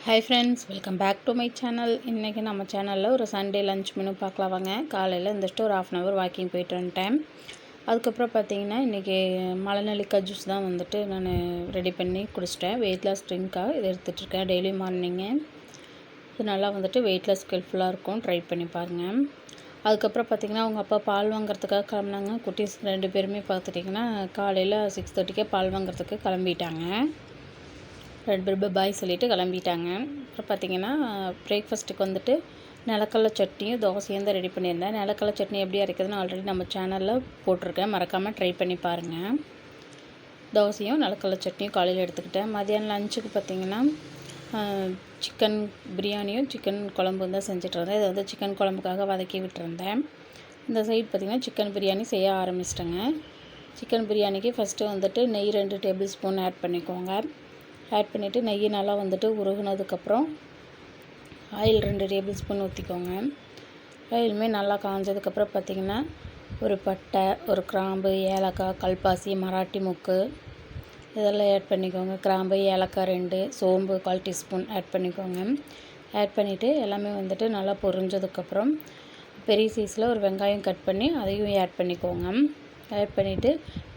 Hi friends, welcome back to my channel. இன்றைக்கி நம்ம சேனலில் ஒரு சண்டே லஞ்ச் மெனு பார்க்கலாம் வாங்க. காலையில் எழுந்திரிச்சிட்டு ஒரு 1/2 hour வாக்கிங் போயிட்டு வந்துட்டேன். அதுக்கப்புறம் பார்த்திங்கன்னா இன்றைக்கி மலைநெல்லிக்காய் ஜூஸ் தான் வந்துட்டு நான் ரெடி பண்ணி குடிச்சிட்டேன். வெயிட் லாஸ் ட்ரிங்காக இதை எடுத்துகிட்ருக்கேன் டெய்லி மார்னிங்கு. இது நல்லா வந்துட்டு வெயிட் லாஸ் ஹெல்ப்ஃபுல்லாக இருக்கும், ட்ரை பண்ணி பாருங்கள். அதுக்கப்புறம் பார்த்திங்கன்னா அவங்க அப்பா பால் வாங்குறதுக்காக கிளம்புனாங்க. குட்டீஸ் 2 பேருமே பார்த்துட்டிங்கன்னா காலையில் 6:30க்கே பால் வாங்குறதுக்கு கிளம்பிட்டாங்க. 2 பேர் பாய் சொல்லிவிட்டு கிளம்பிட்டாங்க. அப்புறம் பார்த்திங்கன்னா பிரேக்ஃபாஸ்ட்டுக்கு வந்துட்டு நிலக்கடலை சட்னியும் தோசையும் தான் ரெடி பண்ணியிருந்தேன். நிலக்கடலை சட்னி எப்படி அரைக்கிறதுன்னு ஆல்ரெடி நம்ம சேனலில் போட்டிருக்கேன், மறக்காமல் ட்ரை பண்ணி பாருங்கள். தோசையும் நிலக்கடலை சட்னியும் காலையில் எடுத்துக்கிட்டேன். மதியானம் லஞ்சுக்கு பார்த்திங்கன்னா சிக்கன் பிரியாணியும் சிக்கன் குழம்பும் தான் செஞ்சிட்ருந்தேன். இதை வந்து சிக்கன் குழம்புக்காக வதக்கி விட்டுருந்தேன். இந்த சைடு பார்த்திங்கன்னா சிக்கன் பிரியாணி செய்ய ஆரம்பிச்சிட்டேங்க. சிக்கன் பிரியாணிக்கு ஃபஸ்ட்டு வந்துட்டு நெய் 2 டேபிள் ஸ்பூன் ஆட் பண்ணிக்கோங்க. ஆட் பண்ணிவிட்டு நெய் நல்லா வந்துட்டு உருகுனதுக்கப்புறம் ஆயில் 2 டேபிள் ஸ்பூன் ஊற்றிக்கோங்க. ஆயிலுமே நல்லா காஞ்சதுக்கப்புறம் பார்த்திங்கன்னா ஒரு பட்டை, ஒரு கிராம்பு, ஏலக்காய், கல்பாசி, மராட்டி மொக்கு இதெல்லாம் ஆட் பண்ணிக்கோங்க. கிராம்பு, ஏலக்காய் 2, சோம்பு 1/4 டீஸ்பூன் ஆட் பண்ணிக்கோங்க. ஆட் பண்ணிவிட்டு எல்லாமே வந்துட்டு நல்லா பொரிஞ்சதுக்கப்புறம் பெரிய சைஸில் ஒரு வெங்காயம் கட் பண்ணி அதையும் ஆட் பண்ணிக்கோங்க. ஆட் பண்ணிவிட்டு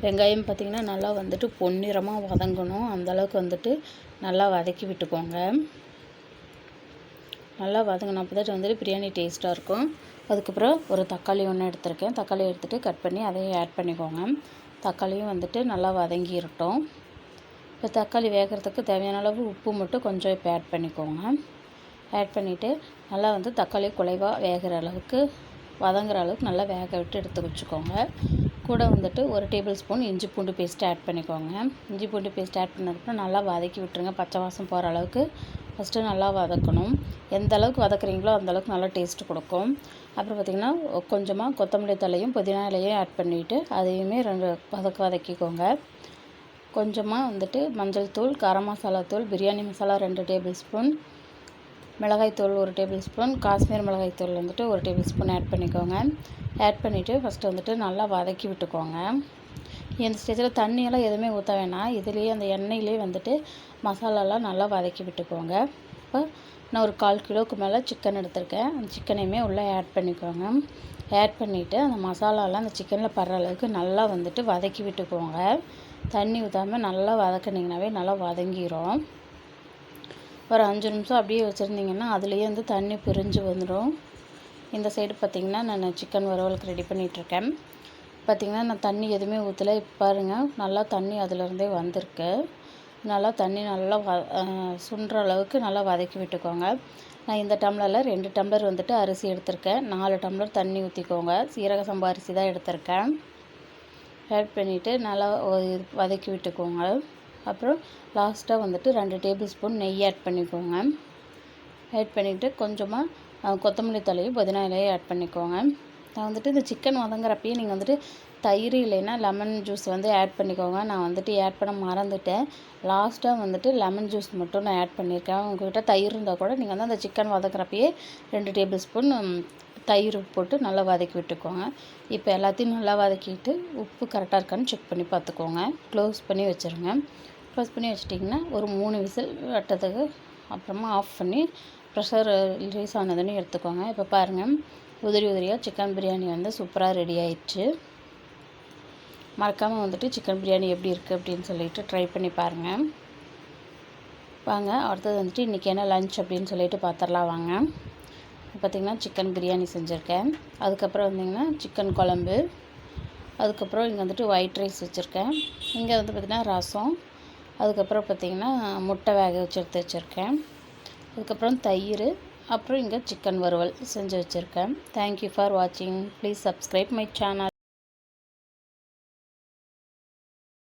வெங்காயம் பார்த்திங்கன்னா நல்லா வந்துட்டு பொன்னிறமாக வதங்கணும். அந்தளவுக்கு வந்துட்டு நல்லா வதக்கி விட்டுக்கோங்க. நல்லா வதங்கின அப்போ தான் வந்துட்டு பிரியாணி டேஸ்ட்டாக இருக்கும். அதுக்கப்புறம் ஒரு தக்காளி ஒன்று எடுத்திருக்கேன். தக்காளி எடுத்துகிட்டு கட் பண்ணி அதையும் ஆட் பண்ணிக்கோங்க. தக்காளியும் வந்துட்டு நல்லா வதங்கிடட்டும். இப்போ தக்காளி வேகிறதுக்கு தேவையான அளவு உப்பு மட்டும் கொஞ்சம் இப்போ ஆட் பண்ணிக்கோங்க. ஆட் பண்ணிவிட்டு நல்லா வந்து தக்காளி குலைவாக வேகிற அளவுக்கு வதங்குற அளவுக்கு நல்லா வேக விட்டு எடுத்து வச்சுக்கோங்க. கூட வந்துட்டு 1 டேபிள் ஸ்பூன் இஞ்சி பூண்டு பேஸ்ட்டு ஆட் பண்ணிக்கோங்க. இஞ்சி பூண்டு பேஸ்ட் ஆட் பண்ணதுக்கப்புறம் நல்லா வதக்கி விட்டுருங்க. பச்சை வாசம் போகிற அளவுக்கு ஃபஸ்ட்டு நல்லா வதக்கணும். எந்த அளவுக்கு வதக்குறீங்களோ அந்தளவுக்கு நல்லா டேஸ்ட்டு கொடுக்கும். அப்புறம் பார்த்திங்கன்னா கொஞ்சமாக கொத்தமல்லி தழையும் புதினா இலையும் ஆட் பண்ணிவிட்டு அதையுமே 2 வதக்கிக்கோங்க. கொஞ்சமாக வந்துட்டு மஞ்சள் தூள், கரம் மசாலா தூள், பிரியாணி மசாலா 2 டேபிள் ஸ்பூன், மிளகாய்த்தூள் 1 டேபிள் ஸ்பூன், காஷ்மீர் மிளகாய்த்தூள் வந்துட்டு 1 டேபிள் ஸ்பூன் ஆட் பண்ணிக்கோங்க. ஆட் பண்ணிவிட்டு ஃபஸ்ட்டு வந்துட்டு நல்லா வதக்கி விட்டுக்கோங்க. இந்த ஸ்டேஜில் தண்ணியெல்லாம் எதுவுமே ஊற்ற வேணாம். இதுலேயே அந்த எண்ணெயிலே வந்துட்டு மசாலாலாம் நல்லா வதக்கி விட்டுக்கோங்க. இப்போ நான் ஒரு 1/4 கிலோவுக்கு மேலே சிக்கன் எடுத்திருக்கேன். அந்த சிக்கனையுமே உள்ளே ஆட் பண்ணிக்கோங்க. ஆட் பண்ணிவிட்டு அந்த மசாலாலாம் அந்த சிக்கனில் படுற அளவுக்கு நல்லா வந்துட்டு வதக்கி விட்டுக்கோங்க. தண்ணி ஊற்றாமல் நல்லா வதக்கினீங்கன்னாவே நல்லா வதங்கிடும். ஒரு 5 நிமிஷம் அப்படியே வச்சுருந்திங்கன்னா அதுலேயே வந்து தண்ணி பிரிஞ்சு வந்துடும். இந்த சைடு பார்த்திங்கன்னா நான் சிக்கன் வறுவலுக்கு ரெடி பண்ணிகிட்ருக்கேன். பார்த்திங்கன்னா நான் தண்ணி எதுவுமே ஊற்றலை. இப்போ பாருங்கள் நல்லா தண்ணி அதிலருந்தே வந்திருக்கு. நல்லா தண்ணி நல்லா சுண்டுற அளவுக்கு நல்லா வதக்கி விட்டுக்கோங்க. நான் இந்த டம்ளரில் 2 டம்ளர் வந்துட்டு அரிசி எடுத்திருக்கேன். 4 டம்ளர் தண்ணி ஊற்றிக்கோங்க. சீரக சம்பா அரிசி தான் எடுத்திருக்கேன். ஆட் பண்ணிவிட்டு நல்லா வதக்கி விட்டுக்கோங்க. அப்புறம் லாஸ்ட்டாக வந்துட்டு 2 டேபிள் ஸ்பூன் நெய் ஆட் பண்ணிக்கோங்க. ஆட் பண்ணிவிட்டு கொஞ்சமாக கொத்தமல்லி தழையும் புதினா இலையும் ஆட் பண்ணிக்கோங்க. நான் வந்துட்டு இந்த சிக்கன் வதங்குறப்பயே நீங்கள் வந்துட்டு தயிர் இல்லைன்னா லெமன் ஜூஸ் வந்து ஆட் பண்ணிக்கோங்க. நான் வந்துட்டு ஆட் பண்ண மறந்துட்டேன். லாஸ்ட்டாக வந்துட்டு லெமன் ஜூஸ் மட்டும் நான் ஆட் பண்ணியிருக்கேன். உங்கள்கிட்ட தயிர் இருந்தால் கூட நீங்கள் வந்து அந்த சிக்கன் வதங்குறப்பயே 2 டேபிள் ஸ்பூன் தயிர் போட்டு நல்லா வதக்கி விட்டுக்கோங்க. இப்போ எல்லாத்தையும் நல்லா வதக்கிட்டு உப்பு கரெக்டாக இருக்கான்னு செக் பண்ணி பார்த்துக்கோங்க. க்ளோஸ் பண்ணி வச்சுருங்க. க்ளோஸ் பண்ணி வச்சிட்டிங்கன்னா ஒரு 3 விசில் வெட்டத்துக்கு அப்புறமா ஆஃப் பண்ணி ப்ரெஷர் ரிலீஸ் ஆனதுன்னு எடுத்துக்கோங்க. இப்போ பாருங்கள் உதிரி உதிரியாக சிக்கன் பிரியாணி வந்து சூப்பராக ரெடி ஆயிடுச்சு. மறக்காமல் வந்துட்டு சிக்கன் பிரியாணி எப்படி இருக்குது அப்படின்னு சொல்லிட்டு ட்ரை பண்ணி பாருங்கள். வாங்க அடுத்தது வந்துட்டு இன்றைக்கி என்ன லஞ்ச் அப்படின்னு சொல்லிட்டு பார்த்துடலாம் வாங்க. பார்த்திங்கன்னா சிக்கன் பிரியாணி செஞ்சுருக்கேன். அதுக்கப்புறம் வந்திங்கன்னா சிக்கன் குழம்பு, அதுக்கப்புறம் இங்கே வந்துட்டு ஒயிட் ரைஸ் வச்சுருக்கேன். இங்கே வந்து பார்த்திங்கன்னா ரசம், அதுக்கப்புறம் பார்த்திங்கன்னா முட்டை வேக வச்சு எடுத்து வச்சுருக்கேன். அதுக்கப்புறம் தயிர், அப்புறம் இங்கே சிக்கன் வறுவல் செஞ்சு வச்சுருக்கேன். தேங்க்யூ ஃபார் வாட்சிங். Please subscribe my channel.